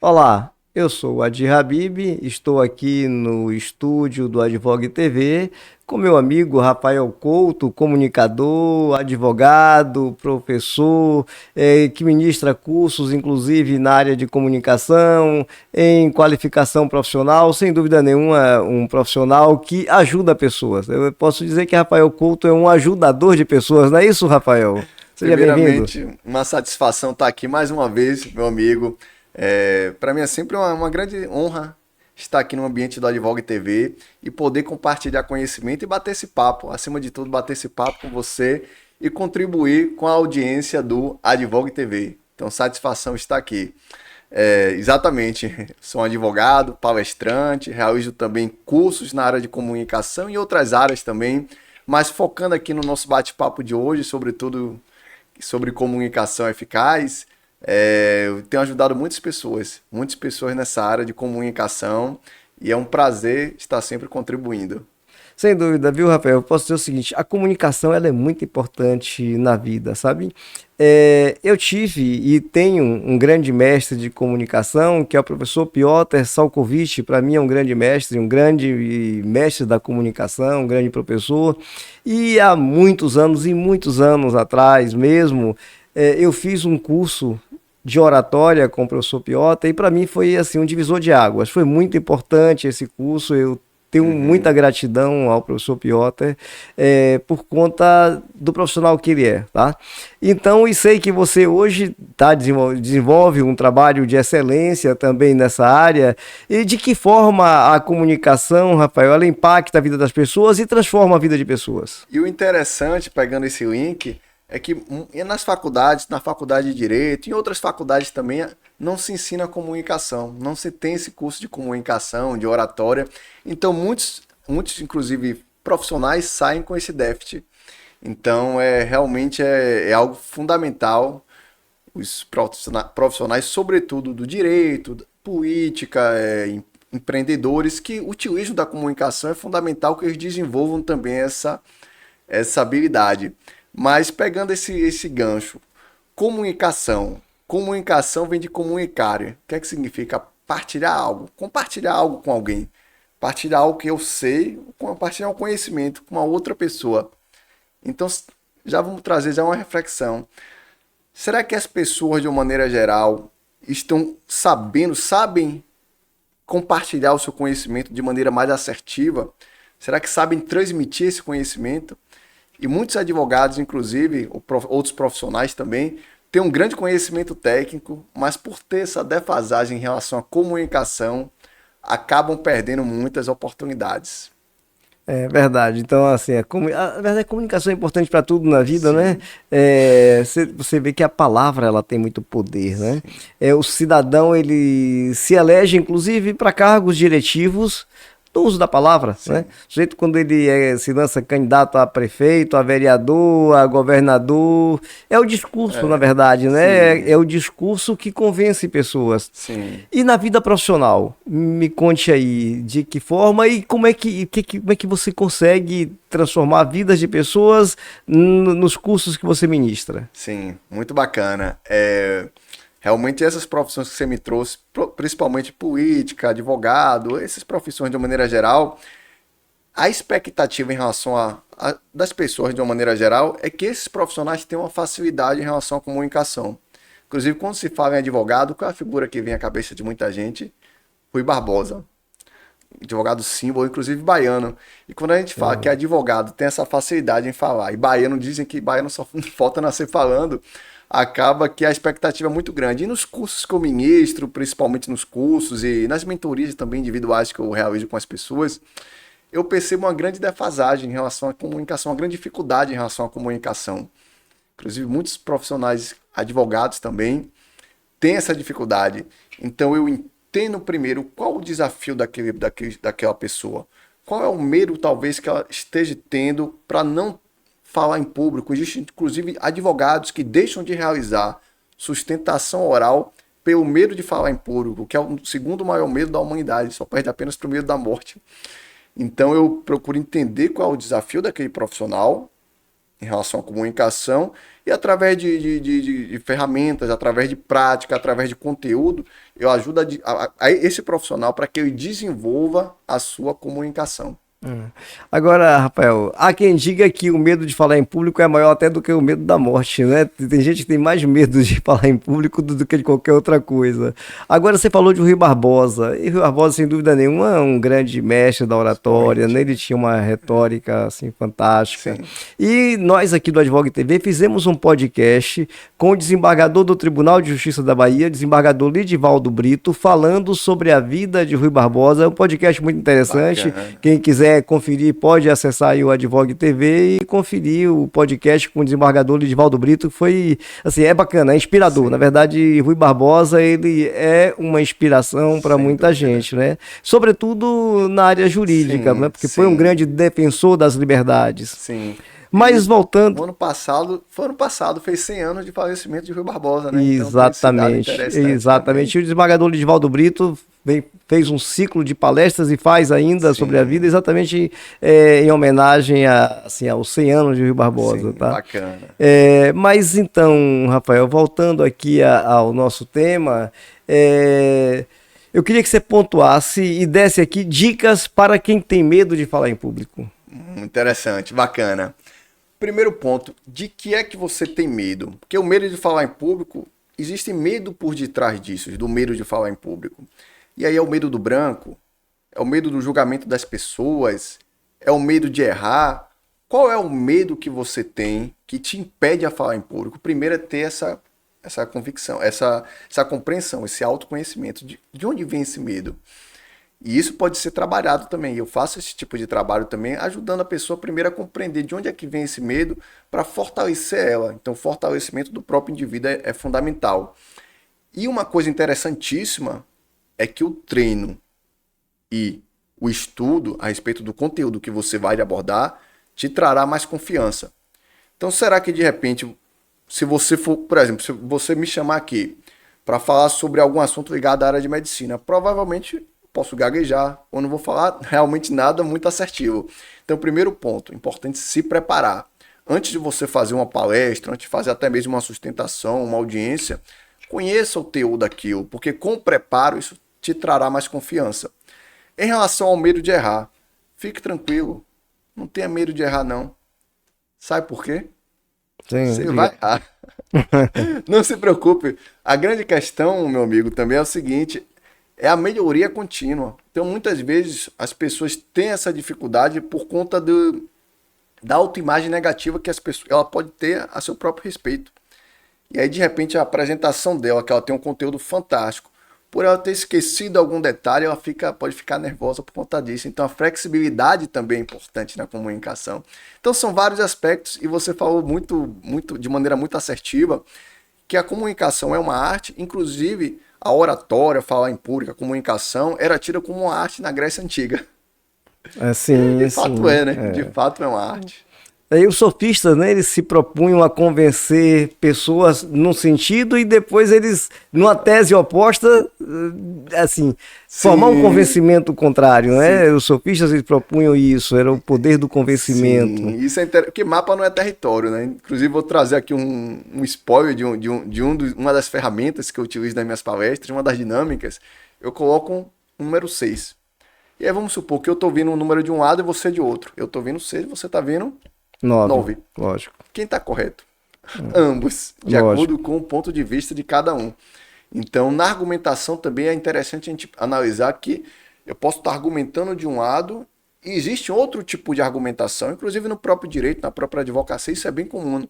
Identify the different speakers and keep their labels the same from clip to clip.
Speaker 1: Olá, eu sou o Adi Habib, estou aqui no estúdio do Advogue TV com meu amigo Rafael Couto, comunicador, advogado, professor, que ministra cursos, inclusive na área de comunicação, em qualificação profissional, sem dúvida nenhuma, um profissional que ajuda pessoas. Eu posso dizer que Rafael Couto é um ajudador de pessoas, não é isso, Rafael? Seja bem-vindo.
Speaker 2: Primeiramente, uma satisfação estar aqui mais uma vez, meu amigo. Para mim é sempre uma grande honra estar aqui no ambiente do Advogue TV e poder compartilhar conhecimento e bater esse papo. Acima de tudo, bater esse papo com você e contribuir com a audiência do Advogue TV. Então, satisfação estar aqui. Exatamente, sou um advogado, palestrante, realizo também cursos na área de comunicação e outras áreas também, mas focando aqui no nosso bate-papo de hoje, sobretudo sobre comunicação eficaz, eu tenho ajudado muitas pessoas nessa área de comunicação, e é um prazer estar sempre contribuindo.
Speaker 1: Sem dúvida, viu, Rafael? Eu posso dizer o seguinte: a comunicação ela é muito importante na vida, sabe? Eu tive e tenho um grande mestre de comunicação, que é o professor Piotr Salkovich. Para mim é um grande mestre, um grande mestre da comunicação, um grande professor. E há muitos anos atrás mesmo, eu fiz um curso de oratória com o professor Piotr e para mim foi assim um divisor de águas. Foi muito importante esse curso. Eu tenho muita
Speaker 2: Uhum.
Speaker 1: gratidão ao professor Piotr por conta do profissional que ele é, tá? Então, e sei que você hoje desenvolve um trabalho de excelência também nessa área. E de que forma a comunicação, Rafael, ela impacta a vida das pessoas e transforma a vida de pessoas?
Speaker 2: E o interessante, pegando esse link, é que nas faculdades, na faculdade de Direito, em outras faculdades também, não se ensina comunicação, não se tem esse curso de comunicação, de oratória. Então, muitos inclusive, profissionais saem com esse déficit. Então, realmente é algo fundamental os profissionais, sobretudo do direito, da política, empreendedores, que utilizam da comunicação, é fundamental que eles desenvolvam também essa habilidade. Mas pegando esse gancho, comunicação. Comunicação vem de comunicare. O que é que significa? Partilhar algo. Compartilhar algo com alguém. Partilhar algo que eu sei, compartilhar um conhecimento com uma outra pessoa. Então, já vamos trazer já uma reflexão. Será que as pessoas, de uma maneira geral, sabem compartilhar o seu conhecimento de maneira mais assertiva? Será que sabem transmitir esse conhecimento? E muitos advogados, inclusive, outros profissionais também, têm um grande conhecimento técnico, mas por ter essa defasagem em relação à comunicação, acabam perdendo muitas oportunidades.
Speaker 1: É verdade. Então, assim, a verdade, a comunicação é importante para tudo na vida, né?
Speaker 2: Sim,
Speaker 1: Você vê que a palavra ela tem muito poder, né? O cidadão ele se elege, inclusive, para cargos diretivos do uso da palavra, né?
Speaker 2: sim.
Speaker 1: O sujeito, quando ele se lança candidato a prefeito, a vereador, a governador, é o discurso, na verdade, né?
Speaker 2: Sim,
Speaker 1: É o discurso que convence pessoas.
Speaker 2: sim.
Speaker 1: E na vida profissional, me conte aí de que forma e como é que você consegue transformar vidas de pessoas nos cursos que você ministra.
Speaker 2: Sim, muito bacana. Realmente essas profissões que você me trouxe, principalmente política, advogado, essas profissões de uma maneira geral, a expectativa em relação das pessoas de uma maneira geral é que esses profissionais tenham uma facilidade em relação à comunicação. Inclusive, quando se fala em advogado, qual é a figura que vem à cabeça de muita gente? Rui Barbosa, advogado símbolo, inclusive baiano. E quando a gente fala que advogado tem essa facilidade em falar, e baiano dizem que baiano só falta nascer falando, acaba que a expectativa é muito grande. E nos cursos que eu ministro, principalmente nos cursos e nas mentorias também individuais que eu realizo com as pessoas, eu percebo uma grande defasagem em relação à comunicação, uma grande dificuldade em relação à comunicação. Inclusive, muitos profissionais, advogados também, têm essa dificuldade. Então, eu entendo primeiro qual o desafio daquela pessoa. Qual é o medo, talvez, que ela esteja tendo para não falar em público. Existem, inclusive, advogados que deixam de realizar sustentação oral pelo medo de falar em público, que é o segundo maior medo da humanidade, só perde apenas para o medo da morte. Então eu procuro entender qual é o desafio daquele profissional em relação à comunicação, e através de ferramentas, através de prática, através de conteúdo, eu ajudo a esse profissional para que ele desenvolva a sua comunicação.
Speaker 1: Agora, Rafael, há quem diga que o medo de falar em público é maior até do que o medo da morte, né? Tem gente que tem mais medo de falar em público do que de qualquer outra coisa. Agora, você falou de Rui Barbosa, e Rui Barbosa, sem dúvida nenhuma, é um grande mestre da oratória, né? Ele tinha uma retórica, assim, fantástica.
Speaker 2: Sim.
Speaker 1: E nós aqui do Advogue TV fizemos um podcast com o desembargador do Tribunal de Justiça da Bahia, desembargador Lidivaldo Brito, falando sobre a vida de Rui Barbosa. É um podcast muito interessante.
Speaker 2: Bacana.
Speaker 1: Quem quiser conferir, pode acessar aí o Advogue TV e conferir o podcast com o desembargador Lidivaldo Brito, que foi, assim, é bacana, é inspirador.
Speaker 2: Sim.
Speaker 1: Na verdade, Rui Barbosa, ele é uma inspiração para muita
Speaker 2: dúvida.
Speaker 1: gente, né? Sobretudo na área jurídica,
Speaker 2: Sim,
Speaker 1: né? Porque foi um
Speaker 2: sim.
Speaker 1: grande defensor das liberdades.
Speaker 2: Sim.
Speaker 1: Mas voltando...
Speaker 2: O ano passado, fez 100 anos de falecimento de Rui Barbosa, né? Então,
Speaker 1: Exatamente,
Speaker 2: tem esse dado interessante
Speaker 1: exatamente. E o desembargador Lidivaldo Brito fez um ciclo de palestras e faz ainda sobre a vida, exatamente em homenagem assim, aos 100 anos de Rui Barbosa.
Speaker 2: Sim,
Speaker 1: tá?
Speaker 2: bacana.
Speaker 1: Mas então, Rafael, voltando aqui ao nosso tema, eu queria que você pontuasse e desse aqui dicas para quem tem medo de falar em público.
Speaker 2: Interessante, bacana. Primeiro ponto, de que é que você tem medo? Porque o medo de falar em público, existe medo por detrás disso, do medo de falar em público. E aí é o medo do branco, é o medo do julgamento das pessoas, é o medo de errar. Qual é o medo que você tem que te impede a falar em público? Primeiro é ter essa convicção, essa compreensão, esse autoconhecimento. De onde vem esse medo? E isso pode ser trabalhado também. Eu faço esse tipo de trabalho também, ajudando a pessoa primeiro a compreender de onde é que vem esse medo para fortalecer ela. Então, o fortalecimento do próprio indivíduo é fundamental. E uma coisa interessantíssima é que o treino e o estudo a respeito do conteúdo que você vai abordar te trará mais confiança. Então, será que de repente, se você for, por exemplo, se você me chamar aqui para falar sobre algum assunto ligado à área de medicina, provavelmente posso gaguejar ou não vou falar realmente nada muito assertivo. Então, primeiro ponto, importante se preparar. Antes de você fazer uma palestra, antes de fazer até mesmo uma sustentação, uma audiência, conheça o teor daquilo, porque com o preparo isso te trará mais confiança. Em relação ao medo de errar, fique tranquilo, não tenha medo de errar não. Sabe por quê?
Speaker 1: Sim,
Speaker 2: Você vai errar. Não se preocupe. A grande questão, meu amigo, também é o seguinte, é a melhoria contínua. Então, muitas vezes, as pessoas têm essa dificuldade por conta da autoimagem negativa que ela pode ter a seu próprio respeito. E aí, de repente, a apresentação dela, que ela tem um conteúdo fantástico, por ela ter esquecido algum detalhe, ela pode ficar nervosa por conta disso. Então, a flexibilidade também é importante na comunicação. Então, são vários aspectos, e você falou de maneira muito assertiva, que a comunicação é uma arte, inclusive a oratória, falar em público, a comunicação, era tida como uma arte na Grécia Antiga. De fato né? De fato é uma arte.
Speaker 1: Aí os sofistas, né, eles se propunham a convencer pessoas num sentido e depois eles, numa tese oposta, assim, formar um convencimento contrário, né? Os sofistas eles propunham isso, era o poder do convencimento.
Speaker 2: Sim, isso é interessante, porque mapa não é território, né? Inclusive vou trazer aqui um spoiler uma das ferramentas que eu utilizo nas minhas palestras, uma das dinâmicas, eu coloco um número 6. E aí vamos supor que eu estou vendo um número de um lado e você de outro. Eu estou vendo 6 e você está vendo 9.
Speaker 1: Lógico.
Speaker 2: Quem está correto? Ambos, de acordo com o ponto de vista de cada um. Então, na argumentação também é interessante a gente analisar que eu posso estar argumentando de um lado e existe outro tipo de argumentação, inclusive no próprio direito, na própria advocacia, isso é bem comum.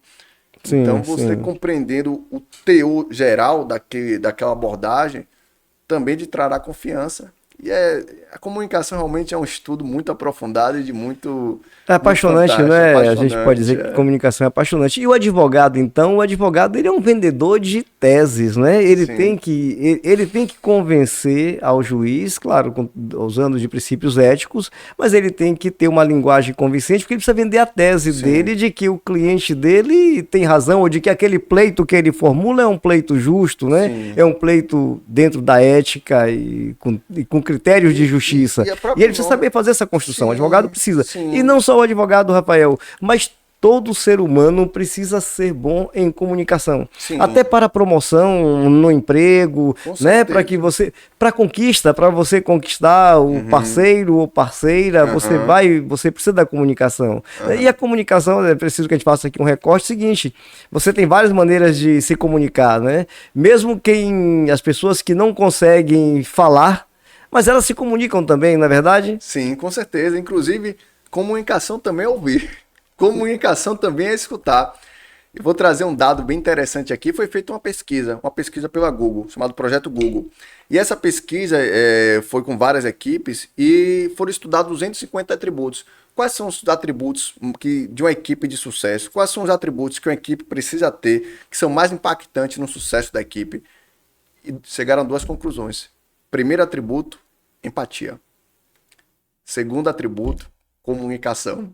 Speaker 1: Sim,
Speaker 2: então, você compreendendo o teor geral daquela abordagem também lhe trará confiança. E a comunicação realmente é um estudo muito aprofundado e de muito...
Speaker 1: É apaixonante, muito né? A gente pode dizer que comunicação é apaixonante. E o advogado, então, ele é um vendedor de teses, né? Ele tem que convencer ao juiz, claro, usando de princípios éticos, mas ele tem que ter uma linguagem convincente, porque ele precisa vender a tese dele de que o cliente dele tem razão, ou de que aquele pleito que ele formula é um pleito justo, né? Sim. É um pleito dentro da ética e com critérios de justiça. E ele precisa saber fazer essa construção. O advogado precisa. Sim. E não só o advogado, Rafael, mas todo ser humano precisa ser bom em comunicação.
Speaker 2: Sim.
Speaker 1: Até para promoção no emprego,
Speaker 2: Com
Speaker 1: né? Para
Speaker 2: certeza.
Speaker 1: que você, para conquista, para você conquistar o parceiro ou parceira, você precisa da comunicação. E a comunicação, é preciso que a gente faça aqui um recorte seguinte: você tem várias maneiras de se comunicar, né? Mesmo as pessoas que não conseguem falar, mas elas se comunicam também, não é verdade?
Speaker 2: Sim, com certeza. Inclusive, comunicação também é ouvir. Comunicação também é escutar. Eu vou trazer um dado bem interessante aqui. Foi feita uma pesquisa pela Google, chamado Projeto Google. E essa pesquisa foi com várias equipes e foram estudados 250 atributos. Quais são os atributos de uma equipe de sucesso? Quais são os atributos que uma equipe precisa ter que são mais impactantes no sucesso da equipe? E chegaram a duas conclusões. Primeiro atributo, empatia. Segundo atributo, comunicação.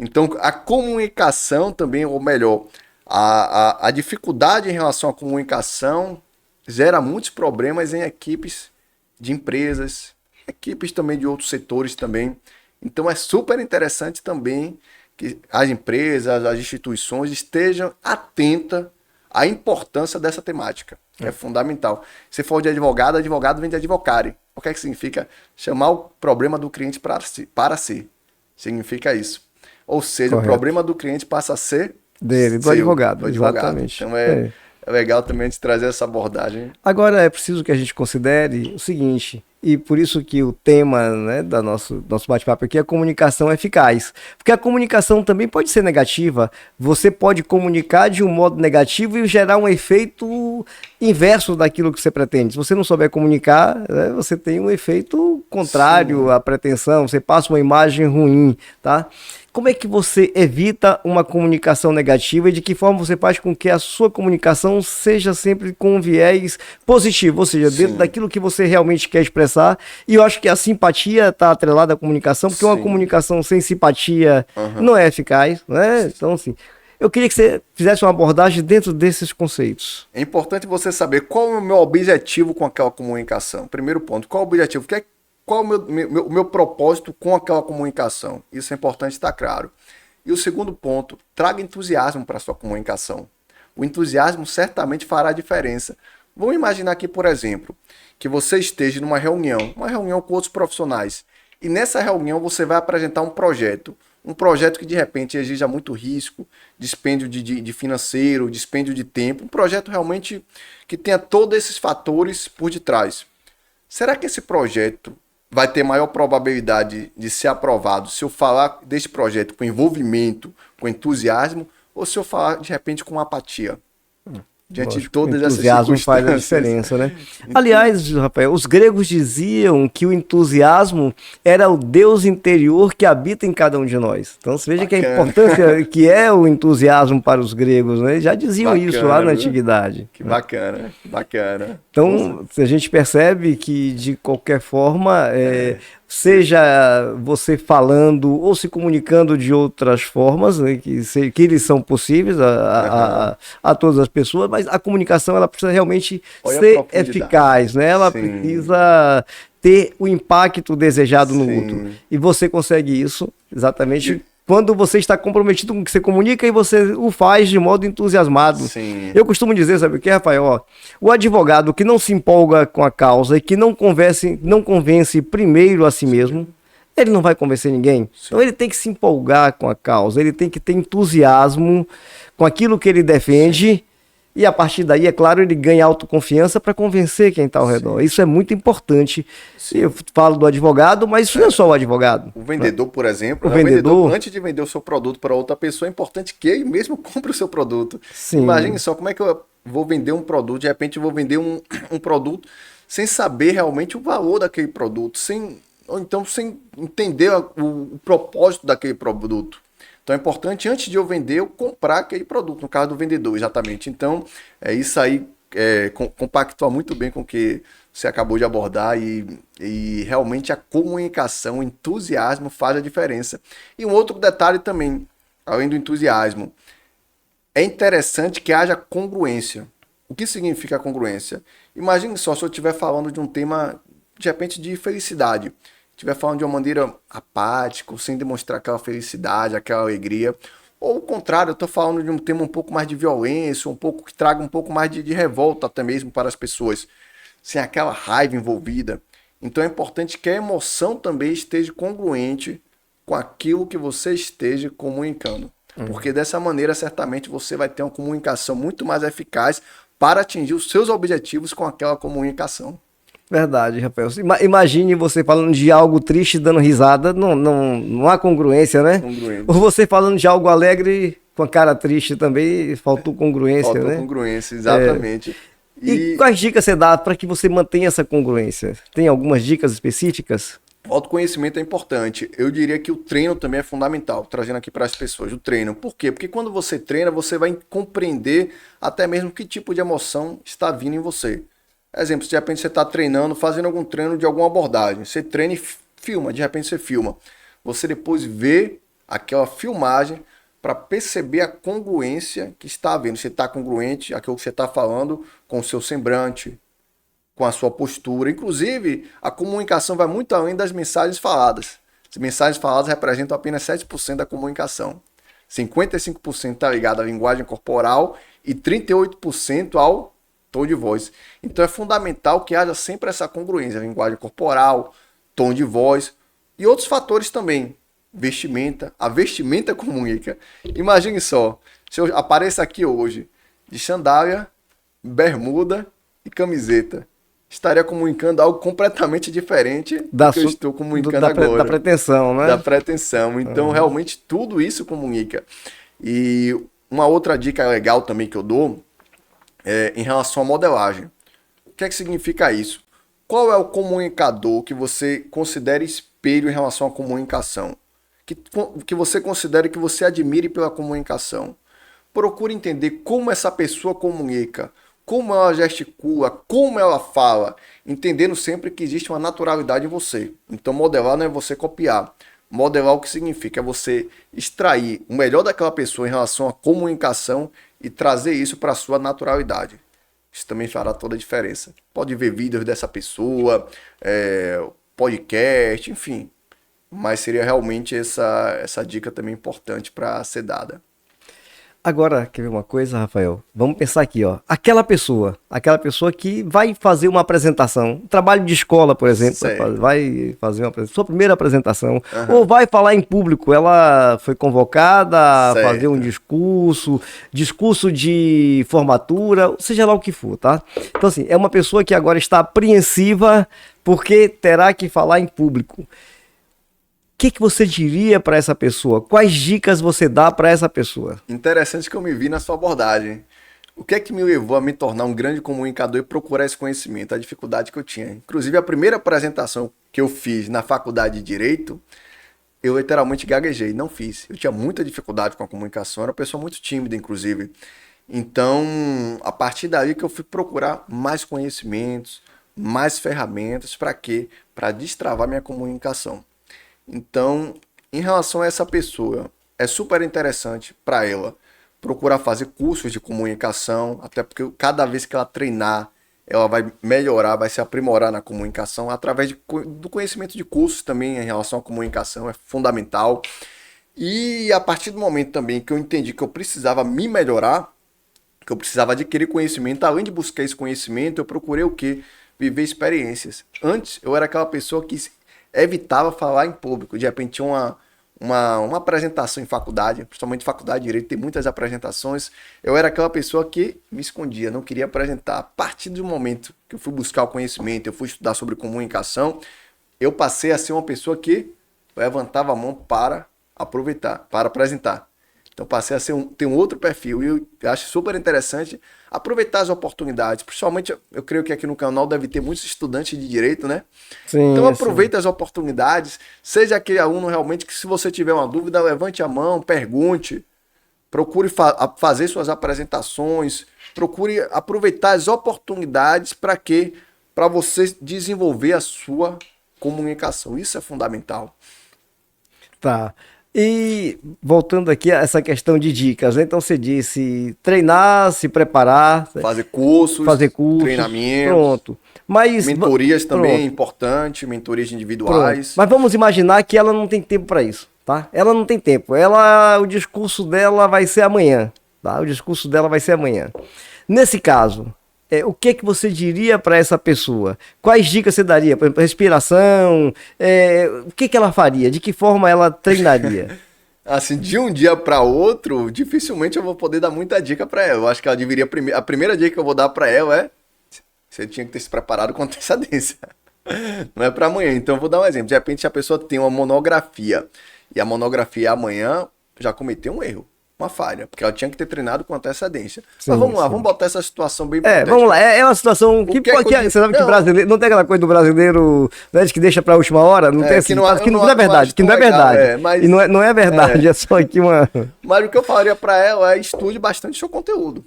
Speaker 2: Então, a comunicação também, ou melhor, a dificuldade em relação à comunicação gera muitos problemas em equipes de empresas, equipes também de outros setores também. Então, é super interessante também que as empresas, as instituições estejam atentas à importância dessa temática. É fundamental. Se for de advogado, advogado vem de advocare. O que é que significa? Chamar o problema do cliente para si. Significa isso. Ou seja,
Speaker 1: Correto.
Speaker 2: o problema do cliente passa a ser
Speaker 1: do
Speaker 2: seu,
Speaker 1: advogado,
Speaker 2: do advogado.
Speaker 1: exatamente.
Speaker 2: Então é legal também a gente trazer essa abordagem.
Speaker 1: Agora é preciso que a gente considere o seguinte, e por isso que o tema, né, do nosso bate-papo aqui é a comunicação eficaz. Porque a comunicação também pode ser negativa. Você pode comunicar de um modo negativo e gerar um efeito inverso daquilo que você pretende. Se você não souber comunicar, né, você tem um efeito contrário
Speaker 2: Sim.
Speaker 1: à pretensão, você passa uma imagem ruim, tá? Como é que você evita uma comunicação negativa e de que forma você faz com que a sua comunicação seja sempre com um viés positivo, ou seja, dentro daquilo que você realmente quer expressar? E eu acho que a simpatia está atrelada à comunicação, porque uma comunicação sem simpatia não é eficaz, né? Então, assim, eu queria que você fizesse uma abordagem dentro desses conceitos.
Speaker 2: É importante você saber qual é o meu objetivo com aquela comunicação. Primeiro ponto, qual é o objetivo? Qual é o meu propósito com aquela comunicação? Isso é importante estar claro. E o segundo ponto, traga entusiasmo para a sua comunicação. O entusiasmo certamente fará a diferença. Vamos imaginar aqui, por exemplo, que você esteja numa reunião, com outros profissionais, e nessa reunião você vai apresentar um projeto que de repente exija muito risco, dispêndio de financeiro, dispêndio de tempo, um projeto realmente que tenha todos esses fatores por detrás. Será que esse projeto vai ter maior probabilidade de ser aprovado se eu falar desse projeto com envolvimento, com entusiasmo, ou se eu falar de repente com apatia? Diante de todas essas
Speaker 1: entusiasmo faz a diferença, né? Aliás, Rafael, os gregos diziam que o entusiasmo era o Deus interior que habita em cada um de nós. Então você veja que a importância que é o entusiasmo para os gregos, né? Eles já diziam isso lá na antiguidade.
Speaker 2: Que bacana, bacana.
Speaker 1: Então, a gente percebe que, de qualquer forma, seja você falando ou se comunicando de outras formas, né, que eles são possíveis a todas as pessoas, mas a comunicação ela precisa realmente ser eficaz, né? Ela precisa ter o impacto desejado no outro. E você consegue isso exatamente quando você está comprometido com o que você comunica e você o faz de modo entusiasmado.
Speaker 2: Sim.
Speaker 1: Eu costumo dizer, sabe o que, Rafael? Ó, o advogado que não se empolga com a causa e que não convence primeiro a si mesmo, ele não vai convencer ninguém. Sim. Então ele tem que se empolgar com a causa, ele tem que ter entusiasmo com aquilo que ele defende. Sim. E a partir daí, é claro, ele ganha autoconfiança para convencer quem está ao redor. Isso é muito importante. Sim. Eu falo do advogado, mas isso não é só o advogado.
Speaker 2: O vendedor, por exemplo,
Speaker 1: o vendedor,
Speaker 2: antes de vender o seu produto para outra pessoa, é importante que ele mesmo compre o seu produto.
Speaker 1: Sim.
Speaker 2: Imagine só como é que eu vou vender um produto, de repente eu vou vender um produto sem saber realmente o valor daquele produto, ou então sem entender o propósito daquele produto. Então é importante, antes de eu vender, eu comprar aquele produto, no caso do vendedor, exatamente. Então, isso aí compactua muito bem com o que você acabou de abordar e realmente a comunicação, o entusiasmo faz a diferença. E um outro detalhe também, além do entusiasmo, é interessante que haja congruência. O que significa congruência? Imagine só se eu estiver falando de um tema, de repente, de felicidade. Estiver falando de uma maneira apática, sem demonstrar aquela felicidade, aquela alegria, Ou o contrário, eu estou falando de um tema um pouco mais de violência, um pouco que traga um pouco mais de revolta até mesmo para as pessoas, sem aquela raiva envolvida. Então é importante que a emoção também esteja congruente com aquilo que você esteja comunicando. Porque dessa maneira, certamente, você vai ter uma comunicação muito mais eficaz para atingir os seus objetivos com aquela comunicação.
Speaker 1: Verdade, Rafael. Imagine você falando de algo triste e dando risada, não há congruência, né?
Speaker 2: Congruente.
Speaker 1: Ou você falando de algo alegre com a cara triste também, faltou congruência,
Speaker 2: Faltou
Speaker 1: né?
Speaker 2: congruência, exatamente.
Speaker 1: E quais dicas você dá para que você mantenha essa congruência? Tem algumas dicas específicas?
Speaker 2: Autoconhecimento é importante. Eu diria que o treino também é fundamental, trazendo aqui para as pessoas o treino. Por quê? Porque quando você treina, você vai compreender até mesmo que tipo de emoção está vindo em você. Exemplo, se de repente você está treinando, fazendo algum treino de alguma abordagem, você treina e filma, de repente você filma. Você depois vê aquela filmagem para perceber a congruência que está havendo. Se está congruente aquilo que você está falando com o seu semblante, com a sua postura. Inclusive, a comunicação vai muito além das mensagens faladas. As mensagens faladas representam apenas 7% da comunicação. 55% está ligado à linguagem corporal e 38% ao tom de voz. Então é fundamental que haja sempre essa congruência, linguagem corporal, tom de voz e outros fatores também. Vestimenta, a vestimenta comunica. Imagine só, se eu apareço aqui hoje de sandália, bermuda e camiseta, estaria comunicando algo completamente diferente do que eu estou comunicando agora.
Speaker 1: Da pretensão, né?
Speaker 2: Da pretensão. Então, realmente, tudo isso comunica. E uma outra dica legal também que eu dou é em relação à modelagem. O que é que significa isso? Qual é o comunicador que você considera espelho em relação à comunicação? Que você considere que você admire pela comunicação? Procure entender como essa pessoa comunica, como ela gesticula, como ela fala, entendendo sempre que existe uma naturalidade em você. Então, modelar não é você copiar. Modelar o que significa é você extrair o melhor daquela pessoa em relação à comunicação e trazer isso para a sua naturalidade. Isso também fará toda a diferença. Pode ver vídeos dessa pessoa, podcast, enfim. Mas seria realmente essa dica também importante para ser dada.
Speaker 1: Agora, quer ver uma coisa, Rafael? Vamos pensar aqui, ó. Aquela pessoa que vai fazer uma apresentação, um trabalho de escola, por exemplo, vai fazer sua primeira apresentação, ou vai falar em público, ela foi convocada a fazer um discurso de formatura, seja lá o que for, tá? Então, assim, é uma pessoa que agora está apreensiva porque terá que falar em público. O que você diria para essa pessoa? Quais dicas você dá para essa pessoa?
Speaker 2: Interessante que eu me vi na sua abordagem. O que é que me levou a me tornar um grande comunicador e procurar esse conhecimento? A dificuldade que eu tinha. Inclusive, a primeira apresentação que eu fiz na faculdade de Direito, eu literalmente gaguejei, não fiz. Eu tinha muita dificuldade com a comunicação, era uma pessoa muito tímida, inclusive. Então, a partir daí que eu fui procurar mais conhecimentos, mais ferramentas, para quê? Para destravar minha comunicação. Então, em relação a essa pessoa, é super interessante para ela procurar fazer cursos de comunicação, até porque cada vez que ela treinar, ela vai melhorar, vai se aprimorar na comunicação, através do conhecimento de cursos também em relação à comunicação, é fundamental. E a partir do momento também que eu entendi que eu precisava me melhorar, que eu precisava adquirir conhecimento, além de buscar esse conhecimento, eu procurei o quê? Viver experiências. Antes, eu era aquela pessoa que evitava falar em público. De repente tinha uma apresentação em faculdade, principalmente faculdade de Direito, tem muitas apresentações. Eu era aquela pessoa que me escondia, não queria apresentar. A partir do momento que eu fui buscar o conhecimento, eu fui estudar sobre comunicação, eu passei a ser uma pessoa que levantava a mão para aproveitar, para apresentar. Então passei a ter um outro perfil e eu acho super interessante aproveitar as oportunidades. Principalmente, eu creio que aqui no canal deve ter muitos estudantes de Direito, né?
Speaker 1: Sim,
Speaker 2: então aproveite as oportunidades. Seja aquele aluno realmente que, se você tiver uma dúvida, levante a mão, pergunte. Procure fazer suas apresentações. Procure aproveitar as oportunidades para quê? Para você desenvolver a sua comunicação. Isso é fundamental.
Speaker 1: Tá. E voltando aqui a essa questão de dicas, né? Então você disse treinar, se preparar,
Speaker 2: fazer cursos, treinamento.
Speaker 1: Pronto. Mas,
Speaker 2: Mentorias também é
Speaker 1: pronto,
Speaker 2: importante, mentorias
Speaker 1: pronto.
Speaker 2: individuais.
Speaker 1: Mas vamos imaginar que ela não tem tempo para isso, tá? Ela não tem tempo. O discurso dela vai ser amanhã, tá? O discurso dela vai ser amanhã. Nesse caso, o que que você diria para essa pessoa? Quais dicas você daria? Por exemplo, respiração, o que que ela faria? De que forma ela treinaria?
Speaker 2: Assim, de um dia para outro, dificilmente eu vou poder dar muita dica para ela. Eu acho que ela deveria. A primeira dica que eu vou dar para ela é: você tinha que ter se preparado com antecedência. Não é para amanhã. Então eu vou dar um exemplo. De repente, se a pessoa tem uma monografia e a monografia é amanhã, já cometeu um erro, uma falha, porque ela tinha que ter treinado com antecedência.
Speaker 1: Sim,
Speaker 2: Mas vamos lá,
Speaker 1: sim.
Speaker 2: vamos botar essa situação bem
Speaker 1: Vamos lá, é uma situação
Speaker 2: O que é que eu
Speaker 1: você sabe que
Speaker 2: não.
Speaker 1: brasileiro, não tem aquela coisa do brasileiro, né, de que deixa pra última hora, não tem assim,
Speaker 2: que
Speaker 1: que não é
Speaker 2: não
Speaker 1: verdade,
Speaker 2: acho
Speaker 1: que não é
Speaker 2: tão legal,
Speaker 1: verdade.
Speaker 2: mas,
Speaker 1: E não é verdade, é só aqui uma.
Speaker 2: mas o que eu falaria para ela é estude bastante seu conteúdo.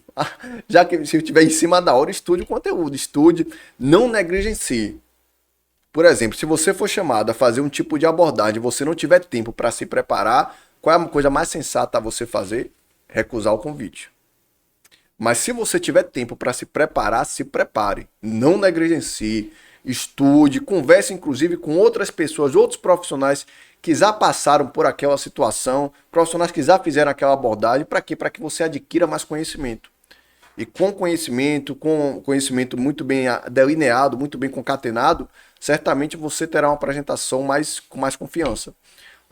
Speaker 2: Já que se estiver em cima da hora, estude o conteúdo, estude, não negligencie. Por exemplo, se você for chamado a fazer um tipo de abordagem e você não tiver tempo para se preparar, qual é a coisa mais sensata a você fazer? Recusar o convite. Mas se você tiver tempo para se preparar, se prepare. Não negligencie, estude, converse inclusive com outras pessoas, outros profissionais que já passaram por aquela situação, profissionais que já fizeram aquela abordagem. Para quê? Para que você adquira mais conhecimento. E com conhecimento muito bem delineado, muito bem concatenado, certamente você terá uma apresentação com mais confiança.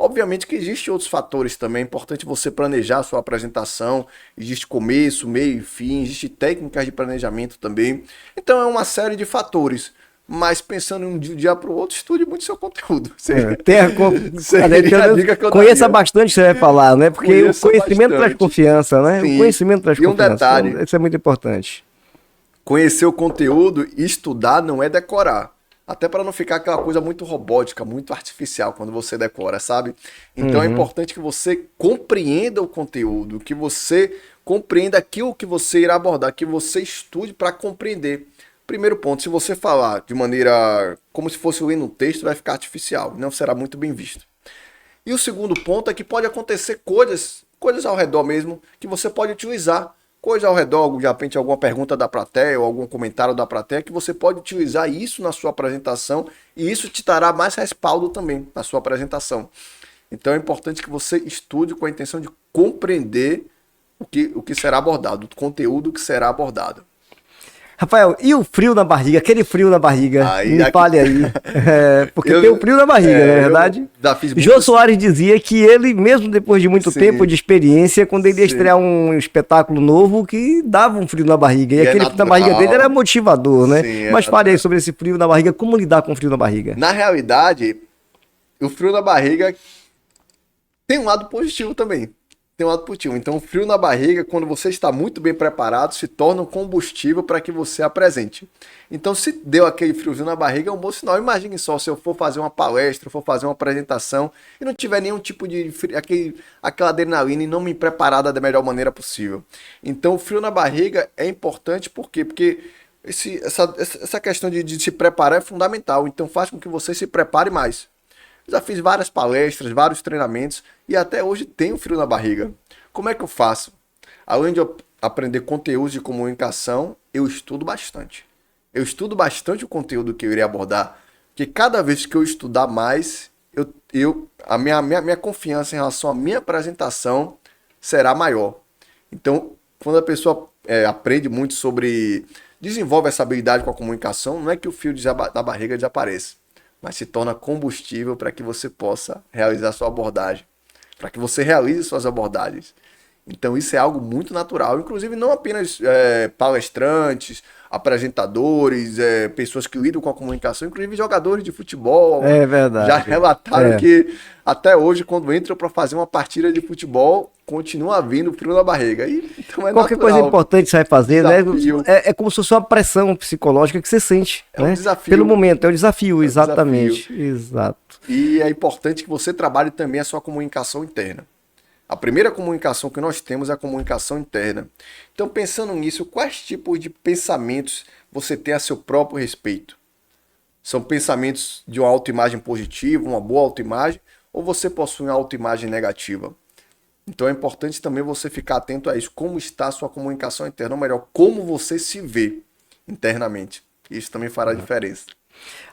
Speaker 2: Obviamente que existem outros fatores também, é importante você planejar a sua apresentação, existe começo, meio e fim, existe técnicas de planejamento também. Então é uma série de fatores, mas pensando de um dia para o outro, estude muito seu conteúdo.
Speaker 1: Seria a dica que eu conheça daria. Bastante o que você vai falar, né? Porque conheça o conhecimento traz confiança, né?
Speaker 2: Sim.
Speaker 1: O conhecimento traz confiança.
Speaker 2: E um detalhe,
Speaker 1: então, isso é muito importante.
Speaker 2: Conhecer o conteúdo e estudar não é decorar. Até para não ficar aquela coisa muito robótica, muito artificial quando você decora, sabe? Então é importante que você compreenda o conteúdo, que você compreenda aquilo que você irá abordar, que você estude para compreender. Primeiro ponto, se você falar de maneira como se fosse lendo um texto, vai ficar artificial, não será muito bem visto. E o segundo ponto é que pode acontecer coisas ao redor mesmo, que você pode utilizar. Coisa ao redor, de repente alguma pergunta da plateia ou algum comentário da plateia, que você pode utilizar isso na sua apresentação e isso te dará mais respaldo também na sua apresentação. Então é importante que você estude com a intenção de compreender o que será abordado, o conteúdo que será abordado.
Speaker 1: Rafael, e o frio na barriga? Aquele frio na barriga, me fale aí. Porque tem o frio na barriga, não é verdade? Jô Soares dizia que ele, mesmo depois de muito tempo de experiência, quando ele ia estrear um espetáculo novo, que dava um frio na barriga. E aquele frio na barriga dele era motivador, né? Sim, mas fale aí sobre esse frio na barriga, como lidar com o frio na barriga?
Speaker 2: Na realidade, o frio na barriga tem um lado positivo também. Tem um lado positivo. Então, o frio na barriga, quando você está muito bem preparado, se torna um combustível para que você apresente. Então, se deu aquele friozinho na barriga, é um bom sinal. Imagine só, se eu for fazer uma palestra, for fazer uma apresentação e não tiver nenhum tipo de aquela adrenalina e não me preparar da melhor maneira possível. Então, o frio na barriga é importante, por quê? Porque essa questão de se preparar é fundamental. Então, faz com que você se prepare mais. Já fiz várias palestras, vários treinamentos e até hoje tenho frio na barriga. Como é que eu faço? Além de eu aprender conteúdos de comunicação, eu estudo bastante. Eu estudo bastante o conteúdo que eu irei abordar, porque cada vez que eu estudar mais, a minha confiança em relação à minha apresentação será maior. Então, quando a pessoa aprende muito desenvolve essa habilidade com a comunicação, não é que o fio da barriga desapareça, mas se torna combustível para que você possa realizar sua abordagem, para que você realize suas abordagens. Então isso é algo muito natural, inclusive não apenas palestrantes, apresentadores, pessoas que lidam com a comunicação, inclusive jogadores de futebol.
Speaker 1: É verdade.
Speaker 2: Já relataram que até hoje, quando entram para fazer uma partida de futebol, continua vindo frio na barriga. Então
Speaker 1: qualquer
Speaker 2: natural.
Speaker 1: Coisa importante você vai fazer, desafio, né? É como se fosse uma pressão psicológica que você sente.
Speaker 2: É um desafio.
Speaker 1: Pelo momento, é um desafio, exatamente. Exato.
Speaker 2: E é importante que você trabalhe também a sua comunicação interna. A primeira comunicação que nós temos é a comunicação interna. Então, pensando nisso, quais tipos de pensamentos você tem a seu próprio respeito? São pensamentos de uma autoimagem positiva, uma boa autoimagem, ou você possui uma autoimagem negativa? Então é importante também você ficar atento a isso. Como está a sua comunicação interna? Ou melhor, como você se vê internamente. Isso também fará diferença.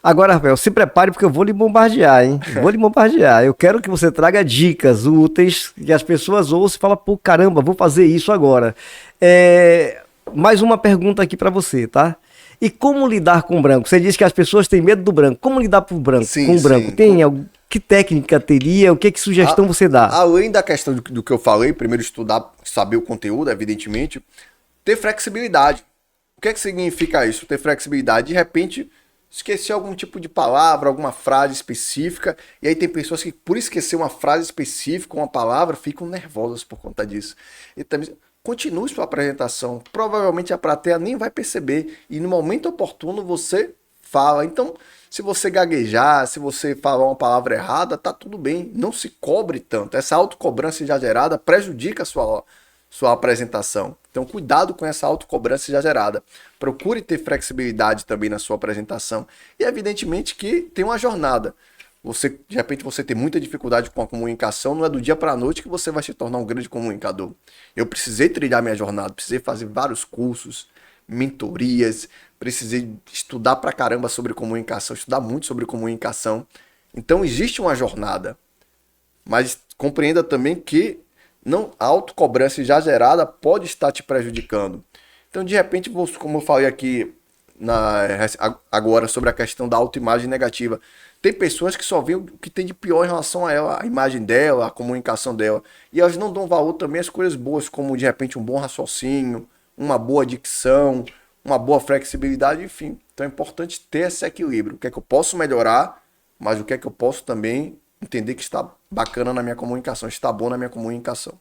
Speaker 1: Agora, Rafael, se prepare porque eu vou lhe bombardear, hein? Vou lhe bombardear. Eu quero que você traga dicas úteis que as pessoas ouçam e falem, pô, caramba, vou fazer isso agora. Mais uma pergunta aqui pra você, tá? E como lidar com o branco? Você disse que as pessoas têm medo do branco. Como lidar com o branco?
Speaker 2: Sim,
Speaker 1: Com o branco?
Speaker 2: sim.
Speaker 1: Que técnica teria? O que sugestão você dá?
Speaker 2: Além da questão do que eu falei, primeiro estudar, saber o conteúdo, evidentemente, ter flexibilidade. O que é que significa isso? Ter flexibilidade. De repente, esquecer algum tipo de palavra, alguma frase específica, e aí tem pessoas que, por esquecer uma frase específica, uma palavra, ficam nervosas por conta disso. E também, continue sua apresentação. Provavelmente a plateia nem vai perceber, e no momento oportuno você fala. Então, se você gaguejar, se você falar uma palavra errada, tá tudo bem. Não se cobre tanto. Essa autocobrança exagerada prejudica a sua apresentação. Então, cuidado com essa autocobrança exagerada. Procure ter flexibilidade também na sua apresentação. E, evidentemente, que tem uma jornada. De repente, você tem muita dificuldade com a comunicação, não é do dia para a noite que você vai se tornar um grande comunicador. Eu precisei trilhar minha jornada, precisei fazer vários cursos, mentorias, precisei estudar pra caramba sobre comunicação, estudar muito sobre comunicação. Então, existe uma jornada. Mas compreenda também que não, a autocobrança exagerada pode estar te prejudicando. Então, de repente, como eu falei aqui agora sobre a questão da autoimagem negativa, tem pessoas que só veem o que tem de pior em relação a ela, a imagem dela, a comunicação dela. E elas não dão valor também às coisas boas, como de repente um bom raciocínio, uma boa dicção, uma boa flexibilidade, enfim. Então é importante ter esse equilíbrio. O que é que eu posso melhorar, mas o que é que eu posso também entender que está bacana na minha comunicação, está bom na minha comunicação.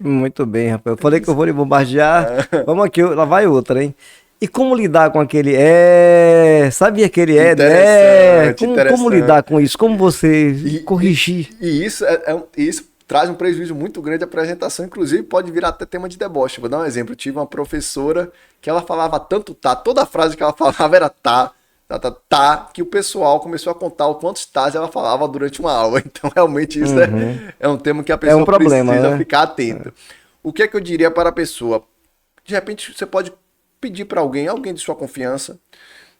Speaker 1: Muito bem, Rafael. Eu falei que eu vou lhe bombardear. Vamos aqui, lá vai outra, hein? E como lidar com aquele sabia que ele né? Como lidar com isso? Como você corrigir?
Speaker 2: E isso traz um prejuízo muito grande à apresentação, inclusive pode virar até tema de deboche. Vou dar um exemplo. Eu tive uma professora que ela falava tanto tá, toda a frase que ela falava era tá, que o pessoal começou a contar o quantos tais ela falava durante uma aula. Então, realmente, isso é um tema que a pessoa precisa ficar atenta. O que é que eu diria para a pessoa? De repente, você pode pedir para alguém de sua confiança,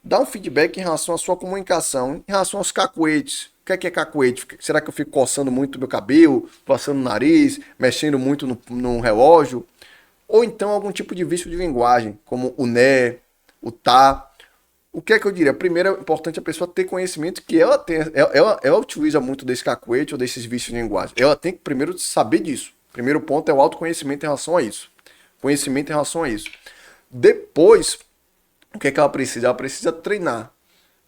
Speaker 2: dar um feedback em relação à sua comunicação, em relação aos cacuetes. O que é cacuete? Será que eu fico coçando muito meu cabelo, coçando o nariz, mexendo muito no relógio? Ou então algum tipo de vício de linguagem, como o né, o tá. O que é que eu diria? Primeiro é importante a pessoa ter conhecimento que ela utiliza muito desse cacuete ou desses vícios de linguagem. Ela tem que primeiro saber disso. Primeiro ponto é o autoconhecimento em relação a isso. Conhecimento em relação a isso. Depois, o que é que ela precisa? Ela precisa treinar.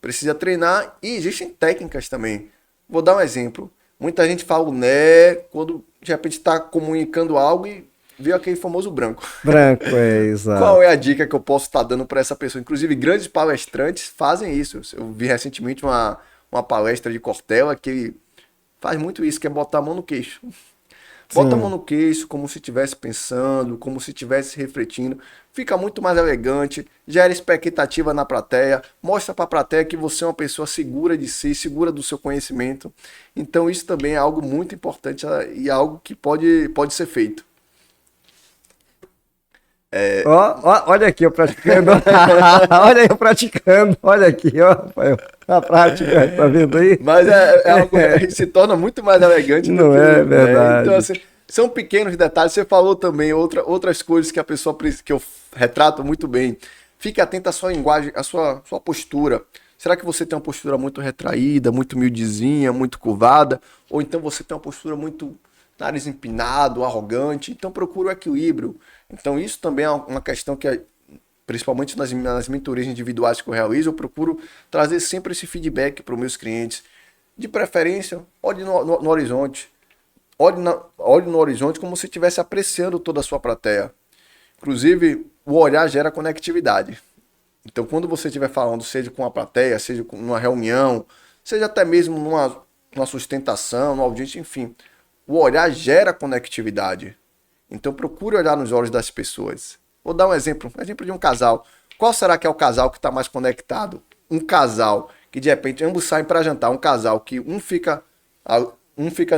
Speaker 2: Precisa treinar e existem técnicas também. Vou dar um exemplo. Muita gente fala o né quando de repente está comunicando algo e vê aquele famoso branco.
Speaker 1: Branco, exato.
Speaker 2: Qual é a dica que eu posso estar dando para essa pessoa? Inclusive, grandes palestrantes fazem isso. Eu vi recentemente uma palestra de Cortella que ele faz muito isso, que é botar a mão no queixo. Bota a mão no queixo, como se estivesse pensando, como se estivesse refletindo. Fica muito mais elegante, gera expectativa na plateia, mostra para a plateia que você é uma pessoa segura de si, segura do seu conhecimento. Então isso também é algo muito importante e algo que pode ser feito.
Speaker 1: Olha aqui eu praticando. Olha eu praticando. Olha aqui, ó, Rafael. A prática, tá vendo aí?
Speaker 2: Mas algo que se torna muito mais elegante.
Speaker 1: Não é verdade.
Speaker 2: Né? Então, assim, são pequenos detalhes. Você falou também outras coisas que a pessoa que eu retrato muito bem. Fique atento à sua linguagem, à sua postura. Será que você tem uma postura muito retraída, muito humildezinha, muito curvada? Ou então você tem uma postura muito nariz empinado, arrogante? Então procure o equilíbrio. Então isso também é uma questão que, principalmente nas mentorias individuais que eu realizo, eu procuro trazer sempre esse feedback para os meus clientes. De preferência, olhe no horizonte. Olhe no horizonte como se estivesse apreciando toda a sua plateia. Inclusive, o olhar gera conectividade. Então, quando você estiver falando, seja com a plateia, seja numa reunião, seja até mesmo numa sustentação, numa audiência, enfim, o olhar gera conectividade. Então, procure olhar nos olhos das pessoas. Vou dar um exemplo de um casal. Qual será que é o casal que está mais conectado? Um casal que, de repente, ambos saem para jantar. Um casal que um fica,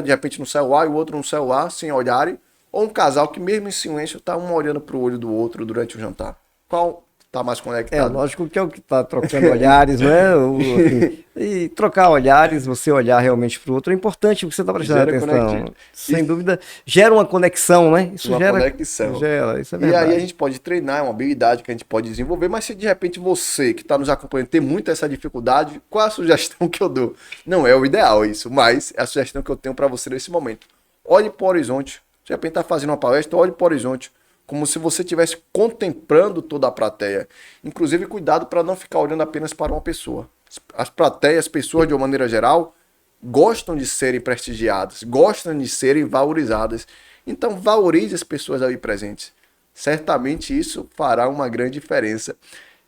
Speaker 2: de repente, no celular e o outro no celular, sem olharem. Ou um casal que, mesmo em silêncio, está um olhando para o olho do outro durante o jantar. Qual tá mais
Speaker 1: É,
Speaker 2: conectado.
Speaker 1: lógico que é o que está trocando olhares, né? Assim, e trocar olhares, você olhar realmente para o outro, é importante porque você está prestando
Speaker 2: Gera
Speaker 1: atenção.
Speaker 2: E
Speaker 1: Sem dúvida, gera uma conexão, né? Isso
Speaker 2: uma conexão.
Speaker 1: isso é
Speaker 2: E aí a
Speaker 1: verdade.
Speaker 2: gente pode treinar, é uma habilidade que a gente pode desenvolver, mas se de repente você que está nos acompanhando tem muito essa dificuldade, qual é a sugestão que eu dou? Não é o ideal isso, mas é a sugestão que eu tenho para você nesse momento. Olhe para o horizonte. De repente está fazendo uma palestra, olhe para o horizonte, como se você estivesse contemplando toda a plateia. Inclusive, cuidado para não ficar olhando apenas para uma pessoa. As plateias, as pessoas de uma maneira geral, gostam de serem prestigiadas, gostam de serem valorizadas. Então, valorize as pessoas ali presentes. Certamente isso fará uma grande diferença.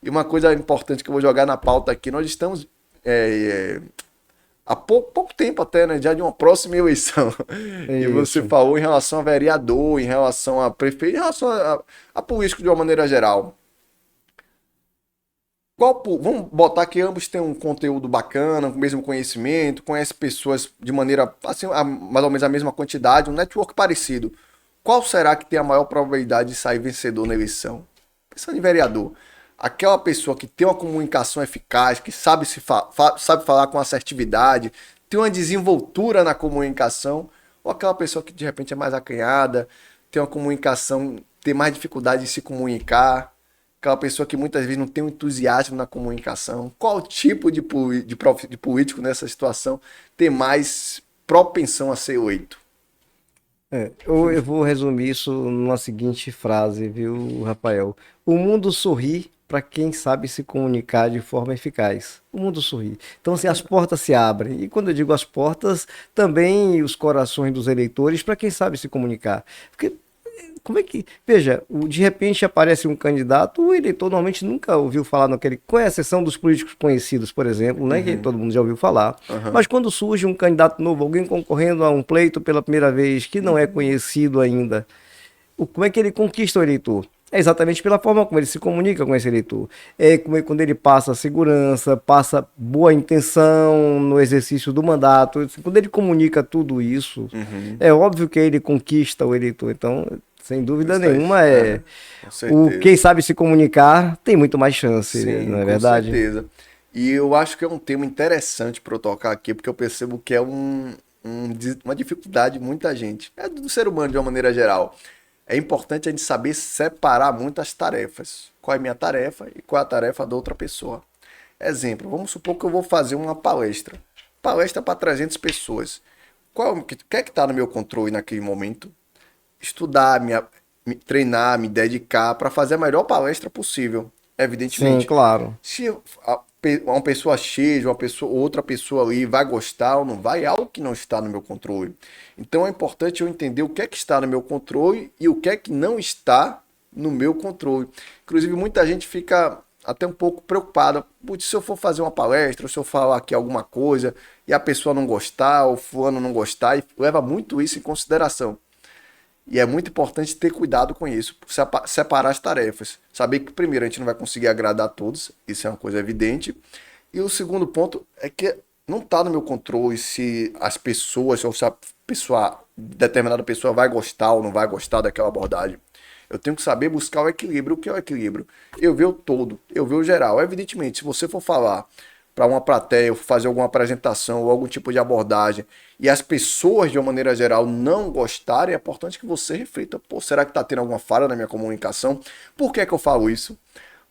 Speaker 2: E uma coisa importante que eu vou jogar na pauta aqui, nós estamos há pouco tempo até, né, já de uma próxima eleição. E você
Speaker 1: Isso.
Speaker 2: falou em relação a vereador, em relação a prefeito, em relação a político de uma maneira geral. Vamos botar que ambos têm um conteúdo bacana, o mesmo conhecimento, conhecem pessoas de maneira, assim, mais ou menos a mesma quantidade, um network parecido. Qual será que tem a maior probabilidade de sair vencedor na eleição? Pensando em vereador. Aquela pessoa que tem uma comunicação eficaz, que sabe, sabe falar com assertividade, tem uma desenvoltura na comunicação, ou aquela pessoa que de repente é mais acanhada, tem uma comunicação, tem mais dificuldade de se comunicar, aquela pessoa que muitas vezes não tem um entusiasmo na comunicação. Qual tipo de político nessa situação tem mais propensão a ser eleito?
Speaker 1: Eu vou resumir isso numa seguinte frase, viu, Rafael? O mundo sorri para quem sabe se comunicar de forma eficaz. O mundo sorri. Então, assim, as portas se abrem. E quando eu digo as portas, também os corações dos eleitores para quem sabe se comunicar. Porque como é que. Veja, de repente aparece um candidato, o eleitor normalmente nunca ouviu falar naquele. Com exceção dos políticos conhecidos, por exemplo, né? Que todo mundo já ouviu falar.
Speaker 2: Uhum.
Speaker 1: Mas quando surge um candidato novo, alguém concorrendo a um pleito pela primeira vez, que não é conhecido ainda, como é que ele conquista o eleitor? É exatamente pela forma como ele se comunica com esse eleitor. Quando ele passa segurança, passa boa intenção no exercício do mandato. Quando ele comunica tudo isso, é óbvio que ele conquista o eleitor. Então, sem dúvida nenhuma,
Speaker 2: Com certeza.
Speaker 1: quem sabe se comunicar tem muito mais chance,
Speaker 2: Sim,
Speaker 1: não é
Speaker 2: com
Speaker 1: verdade?
Speaker 2: certeza. E eu acho que é um tema interessante para eu tocar aqui, porque eu percebo que é uma dificuldade de muita gente. É do ser humano de uma maneira geral. É importante a gente saber separar muito as tarefas. Qual é a minha tarefa e qual é a tarefa da outra pessoa. Exemplo, vamos supor que eu vou fazer uma palestra. Palestra para 300 pessoas. O que é que está no meu controle naquele momento? Estudar, me treinar, me dedicar para fazer a melhor palestra possível.
Speaker 1: Sim,
Speaker 2: Evidentemente,
Speaker 1: claro.
Speaker 2: se uma pessoa X, outra pessoa ali vai gostar ou não vai, é algo que não está no meu controle. Então é importante eu entender o que é que está no meu controle e o que é que não está no meu controle. Inclusive, muita gente fica até um pouco preocupada. Putz, se eu for fazer uma palestra, ou se eu falar aqui alguma coisa e a pessoa não gostar, ou fulano não gostar, e leva muito isso em consideração. E é muito importante ter cuidado com isso, separar as tarefas. Saber que, primeiro, a gente não vai conseguir agradar a todos, isso é uma coisa evidente. E o segundo ponto é que não está no meu controle se as pessoas, ou se determinada pessoa vai gostar ou não vai gostar daquela abordagem. Eu tenho que saber buscar o equilíbrio. O que é o equilíbrio? Eu ver o todo, eu ver o geral. Evidentemente, se você for falar para uma plateia, ou fazer alguma apresentação ou algum tipo de abordagem, e as pessoas, de uma maneira geral, não gostarem, é importante que você reflita, pô, será que está tendo alguma falha na minha comunicação? Por que é que eu falo isso?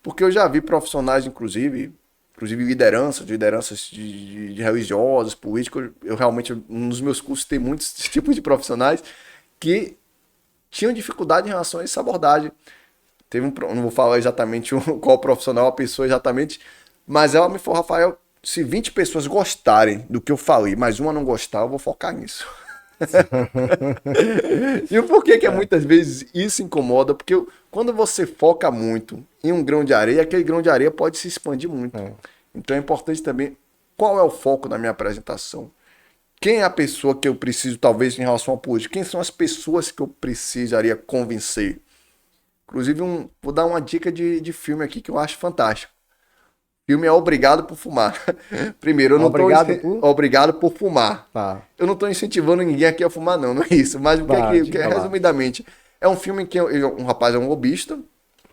Speaker 2: Porque eu já vi profissionais, inclusive lideranças de religiosos, políticos, eu realmente, nos meus cursos tem muitos tipos de profissionais que tinham dificuldade em relação a essa abordagem. Não vou falar exatamente qual profissional, a pessoa exatamente, mas ela me falou, Rafael, se 20 pessoas gostarem do que eu falei, mas uma não gostar, eu vou focar nisso. E o porquê que muitas vezes isso incomoda? Porque quando você foca muito em um grão de areia, aquele grão de areia pode se expandir muito. Então é importante também qual é o foco da minha apresentação. Quem é a pessoa que eu preciso, talvez, em relação ao político? Quem são as pessoas que eu precisaria convencer? Inclusive, vou dar uma dica de filme aqui que eu acho fantástico. O filme é Obrigado por Fumar. Primeiro, eu não estou obrigado por fumar.
Speaker 1: Tá.
Speaker 2: Eu não estou incentivando ninguém aqui a fumar, não é isso. Mas o que é resumidamente, é um filme em que um rapaz é um lobista,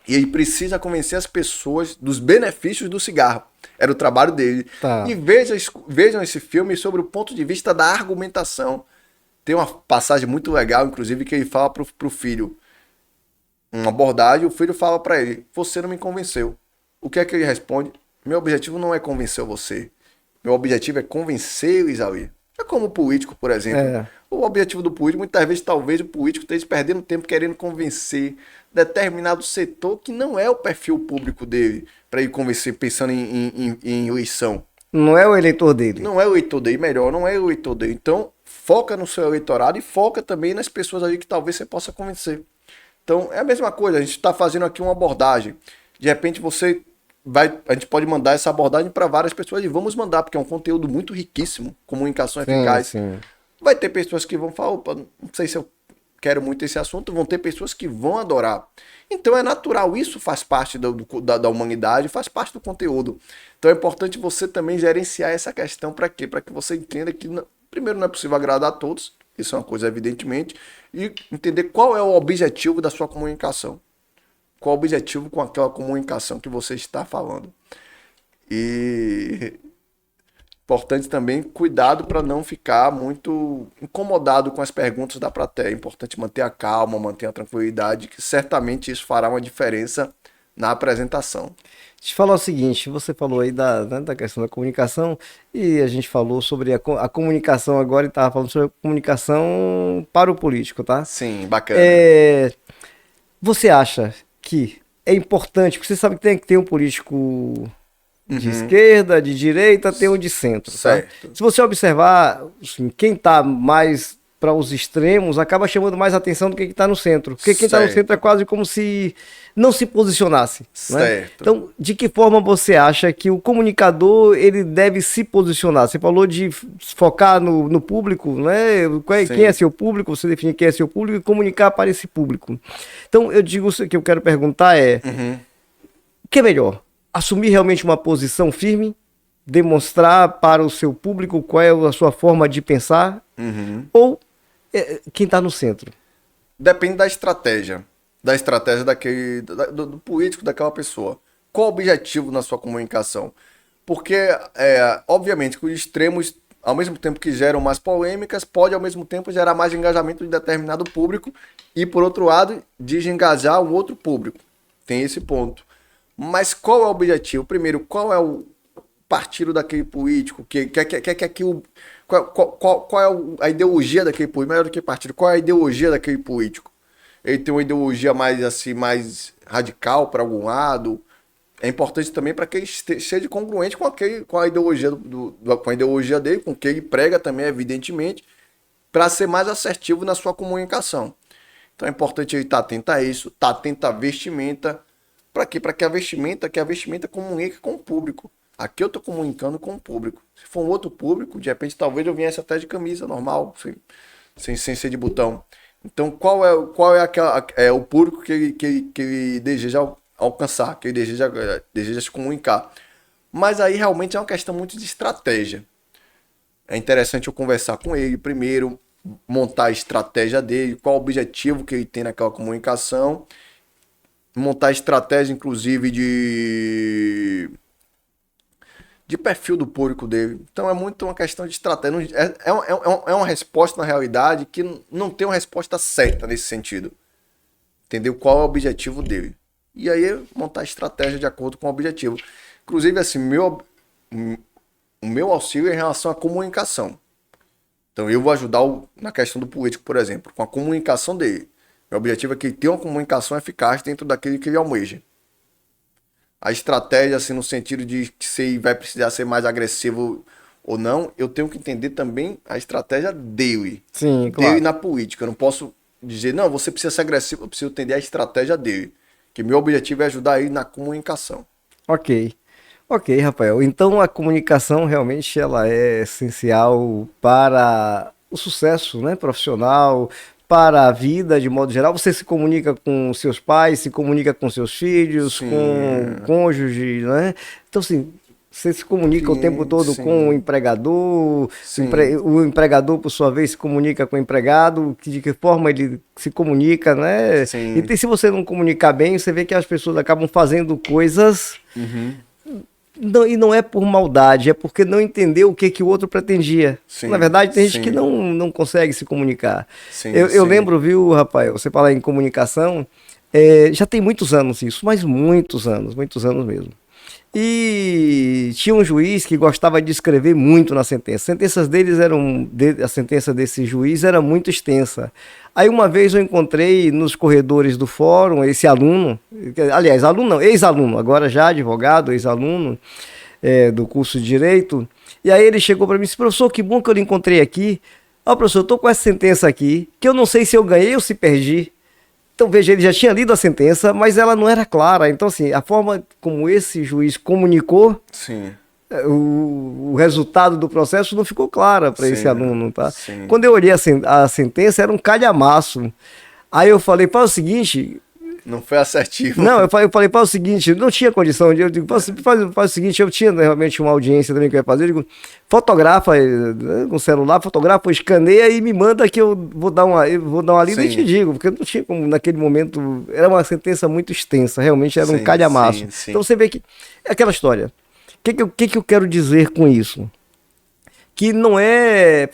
Speaker 2: E ele precisa convencer as pessoas dos benefícios do cigarro. Era o trabalho dele.
Speaker 1: Tá.
Speaker 2: E vejam esse filme sobre o ponto de vista da argumentação. Tem uma passagem muito legal, inclusive, que ele fala pro filho. Uma abordagem, o filho fala para ele: você não me convenceu. O que é que ele responde? Meu objetivo não é convencer você. Meu objetivo é convencer o Isaí. É como o político, por exemplo.
Speaker 1: É.
Speaker 2: O objetivo do político, muitas vezes, talvez o político esteja perdendo tempo querendo convencer determinado setor que não é o perfil público dele, para ele convencer pensando em eleição.
Speaker 1: Não é o eleitor dele.
Speaker 2: Não é o eleitor dele, melhor, não é o eleitor dele. Então, foca no seu eleitorado e foca também nas pessoas ali que talvez você possa convencer. Então, é a mesma coisa, a gente está fazendo aqui uma abordagem. De repente a gente pode mandar essa abordagem para várias pessoas e vamos mandar, porque é um conteúdo muito riquíssimo, comunicação eficaz.
Speaker 1: Sim.
Speaker 2: Vai ter pessoas que vão falar: opa, não sei se eu quero muito esse assunto, vão ter pessoas que vão adorar. Então é natural, isso faz parte da humanidade, faz parte do conteúdo. Então é importante você também gerenciar essa questão. Para quê? Para que você entenda que, primeiro, não é possível agradar a todos, isso é uma coisa evidentemente, e entender qual é o objetivo da sua comunicação. Qual o objetivo com aquela comunicação que você está falando. E importante também cuidado para não ficar muito incomodado com as perguntas da plateia. É importante manter a calma, manter a tranquilidade, que certamente isso fará uma diferença na apresentação.
Speaker 1: Deixa eu falar o seguinte, você falou aí da questão da comunicação e a gente falou sobre a comunicação agora e estava falando sobre a comunicação para o político, tá?
Speaker 2: Sim, bacana.
Speaker 1: Você acha que é importante, porque você sabe que tem que ter um político de esquerda, de direita, tem um de centro, tá?
Speaker 2: Certo.
Speaker 1: Se você observar, assim, quem está mais para os extremos acaba chamando mais atenção do que quem está no centro. Porque quem está no centro é quase como se não se posicionasse.
Speaker 2: Certo.
Speaker 1: Né? Então, de que forma você acha que o comunicador ele deve se posicionar? Você falou de focar no público, né? Quem é seu público, você define quem é seu público e comunicar para esse público. Então, eu digo o que eu quero perguntar é, o que é melhor? Assumir realmente uma posição firme, demonstrar para o seu público qual é a sua forma de pensar, ou quem está no centro?
Speaker 2: Depende da estratégia do político, daquela pessoa. Qual o objetivo na sua comunicação? Porque, obviamente, que os extremos, ao mesmo tempo que geram mais polêmicas, pode ao mesmo tempo gerar mais engajamento de determinado público e, por outro lado, desengajar um outro público. Tem esse ponto. Mas qual é o objetivo? Primeiro, qual é o partido daquele político? Qual é a ideologia daquele político? Melhor do que partido, qual é a ideologia daquele político? Ele tem uma ideologia mais radical para algum lado? É importante também para que ele seja congruente com a ideologia com a ideologia dele, com o que ele prega também, evidentemente, para ser mais assertivo na sua comunicação. Então é importante ele estar atento a isso, estar atento à vestimenta. Para quê? Para que a vestimenta comunique com o público. Aqui eu estou comunicando com o público. Se for um outro público, de repente talvez eu viesse até de camisa normal, sem ser de botão. Então qual é o público que ele deseja alcançar, que ele deseja se comunicar. Mas aí realmente é uma questão muito de estratégia. É interessante eu conversar com ele primeiro, montar a estratégia dele, qual o objetivo que ele tem naquela comunicação, montar estratégia, inclusive, de perfil do público dele. Então é muito uma questão de estratégia. É uma resposta, na realidade, que não tem uma resposta certa nesse sentido. Entendeu? Qual é o objetivo dele. E aí montar a estratégia de acordo com o objetivo. Inclusive, assim, o meu auxílio é em relação à comunicação. Então eu vou ajudar na questão do político, por exemplo, com a comunicação dele. Meu objetivo é que ele tenha uma comunicação eficaz dentro daquilo que ele almeja. A estratégia, assim, no sentido de que se ele vai precisar ser mais agressivo ou não, eu tenho que entender também a estratégia dele.
Speaker 1: Sim, claro.
Speaker 2: Dele na política. Eu não posso dizer, não, você precisa ser agressivo, eu preciso entender a estratégia dele. Que meu objetivo é ajudar ele na comunicação.
Speaker 1: Ok, Rafael. Então a comunicação realmente ela é essencial para o sucesso, né, profissional, para a vida de modo geral. Você se comunica com seus pais, se comunica com seus filhos,
Speaker 2: Sim.
Speaker 1: com cônjuge, né? Então, assim, Você se comunica o tempo todo
Speaker 2: sim,
Speaker 1: com o empregador,
Speaker 2: sim,
Speaker 1: o empregador, por sua vez, se comunica com o empregado, de que forma ele se comunica, né?
Speaker 2: sim,
Speaker 1: E se você não comunicar bem, você vê que as pessoas acabam fazendo coisas
Speaker 2: uhum,
Speaker 1: e não é por maldade, é porque não entendeu o que, que o outro pretendia. Na
Speaker 2: sim,
Speaker 1: verdade, tem gente que
Speaker 2: sim,
Speaker 1: não consegue se comunicar.
Speaker 2: sim,
Speaker 1: Eu
Speaker 2: sim,
Speaker 1: lembro, viu, Rafael, você falar em comunicação, já tem muitos anos isso, mas muitos anos mesmo. E tinha um juiz que gostava de escrever muito na sentença. As sentenças deles eram. A sentença desse juiz era muito extensa. Aí uma vez eu encontrei nos corredores do fórum esse aluno, aliás, aluno não, ex-aluno, agora já advogado, ex-aluno do curso de Direito. E aí ele chegou para mim e disse: professor, que bom que eu lhe encontrei aqui. Ó, professor, eu estou com essa sentença aqui, que eu não sei se eu ganhei ou se perdi. Então, veja, ele já tinha lido a sentença, mas ela não era clara. Então, assim, a forma como esse juiz comunicou
Speaker 2: sim,
Speaker 1: o resultado do processo não ficou clara para esse
Speaker 2: sim,
Speaker 1: aluno, tá?
Speaker 2: sim,
Speaker 1: Quando eu olhei a sentença, era um calhamaço. Aí eu falei, faz o seguinte,
Speaker 2: não foi assertivo.
Speaker 1: não, eu falei para o seguinte, não tinha condição de. Eu digo, faz o seguinte, eu tinha realmente uma audiência também que eu ia fazer. Eu digo, fotografa com celular, fotografa, escaneia e me manda que eu vou dar uma lida e te
Speaker 2: Sim,
Speaker 1: digo, porque não tinha como naquele momento. Era uma sentença muito extensa, realmente era um
Speaker 2: sim,
Speaker 1: calhamaço.
Speaker 2: sim, sim.
Speaker 1: Então você vê que é aquela história. O que eu quero dizer com isso? Que não é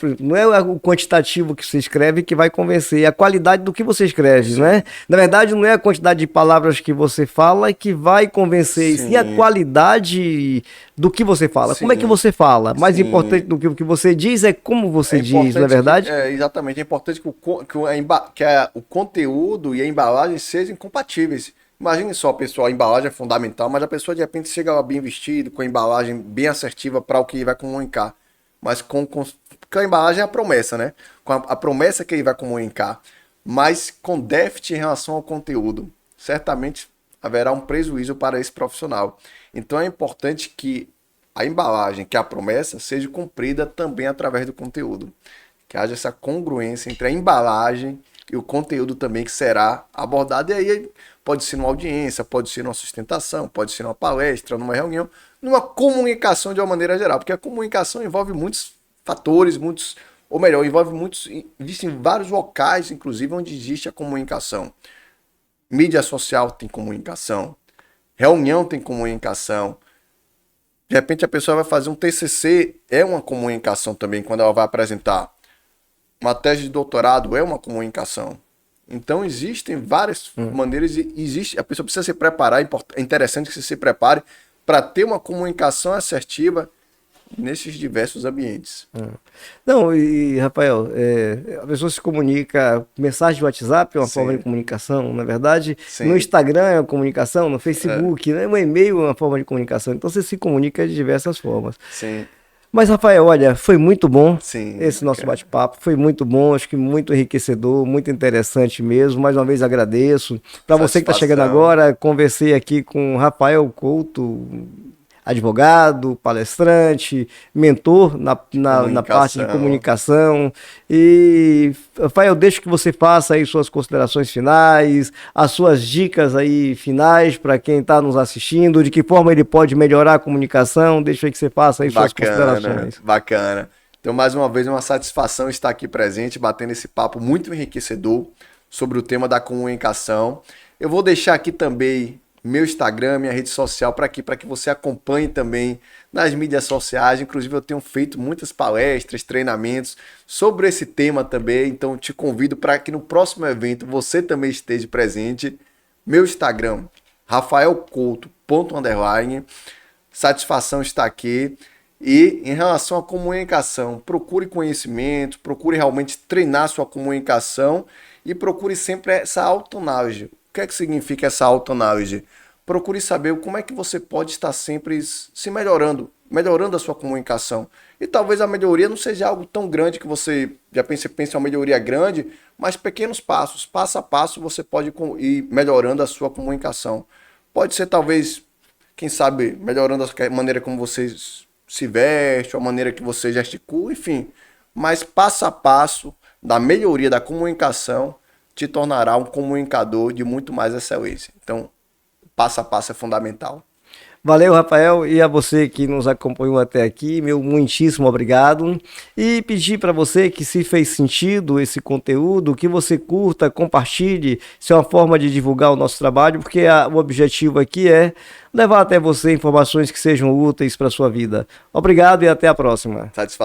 Speaker 1: o quantitativo que você escreve que vai convencer, é a qualidade do que você escreve,
Speaker 2: Sim,
Speaker 1: né? Na verdade, não é a quantidade de palavras que você fala que vai convencer, e sim a
Speaker 2: sim,
Speaker 1: qualidade do que você fala. Como é que
Speaker 2: sim,
Speaker 1: você fala? Mais importante
Speaker 2: sim.
Speaker 1: do que o que você diz é como
Speaker 2: É
Speaker 1: você diz, não é
Speaker 2: importante
Speaker 1: verdade?
Speaker 2: exatamente, é importante que, o conteúdo e a embalagem sejam compatíveis. Imagine só, pessoal, a embalagem é fundamental, mas a pessoa de repente chega lá bem vestido, com a embalagem bem assertiva para o que vai comunicar. Mas porque a embalagem é a promessa, né? Com a promessa que ele vai comunicar, mas com déficit em relação ao conteúdo. Certamente haverá um prejuízo para esse profissional. Então é importante que a embalagem, que é a promessa, seja cumprida também através do conteúdo. Que haja essa congruência entre a embalagem e o conteúdo também que será abordado. E aí pode ser numa audiência, pode ser numa sustentação, pode ser numa palestra, numa reunião, numa comunicação de uma maneira geral. Porque a comunicação envolve muitos fatores, ou melhor, envolve muitos, existem vários locais, inclusive, onde existe a comunicação. Mídia social tem comunicação, reunião tem comunicação. De repente a pessoa vai fazer um TCC, é uma comunicação também quando ela vai apresentar. Uma tese de doutorado é uma comunicação. Então existem várias maneiras e existe, a pessoa precisa se preparar, é interessante que você se prepare para ter uma comunicação assertiva nesses diversos ambientes.
Speaker 1: Não, e Rafael, a pessoa se comunica, mensagem de WhatsApp é uma forma de
Speaker 2: Sim,
Speaker 1: comunicação, na verdade, no
Speaker 2: sim,
Speaker 1: Instagram é uma comunicação, no Facebook, né, um e-mail é uma forma de comunicação, então você se comunica de diversas formas.
Speaker 2: sim,
Speaker 1: Mas, Rafael, olha, foi muito bom
Speaker 2: sim,
Speaker 1: esse nosso
Speaker 2: bacana.
Speaker 1: bate-papo, foi muito bom, acho que muito enriquecedor, muito interessante mesmo. Mais uma vez agradeço. Para você que está chegando
Speaker 2: Satisfação.
Speaker 1: agora, conversei aqui com o Rafael Couto, advogado, palestrante, mentor na parte de
Speaker 2: Comunicação.
Speaker 1: comunicação. E, Rafael, deixo que você faça aí suas considerações finais, as suas dicas aí finais para quem está nos assistindo, de que forma ele pode melhorar a comunicação. Deixa aí que você faça aí suas
Speaker 2: Bacana,
Speaker 1: considerações.
Speaker 2: bacana. Então, mais uma vez, uma satisfação estar aqui presente, batendo esse papo muito enriquecedor sobre o tema da comunicação. Eu vou deixar aqui também meu Instagram, minha rede social para que você acompanhe também nas mídias sociais. Inclusive, eu tenho feito muitas palestras, treinamentos sobre esse tema também. Então, te convido para que no próximo evento você também esteja presente. Meu Instagram, rafaelcouto._. Satisfação estar aqui. E em relação à comunicação, procure conhecimento, procure realmente treinar sua comunicação e procure sempre essa autoanálise. O que é que significa essa autoanálise? Procure saber como é que você pode estar sempre se melhorando a sua comunicação. E talvez a melhoria não seja algo tão grande que você já pense em uma melhoria grande, mas pequenos passos, passo a passo, você pode ir melhorando a sua comunicação. Pode ser talvez, quem sabe, melhorando a maneira como você se veste, a maneira que você gesticula, enfim. Mas passo a passo da melhoria da comunicação te tornará um comunicador de muito mais excelência. Então, passo a passo é fundamental.
Speaker 1: Valeu, Rafael, e a você que nos acompanhou até aqui, meu muitíssimo obrigado. E pedir para você que, se fez sentido esse conteúdo, que você curta, compartilhe. Isso é uma forma de divulgar o nosso trabalho, porque o objetivo aqui é levar até você informações que sejam úteis para a sua vida. Obrigado e até a próxima.
Speaker 2: Satisfação.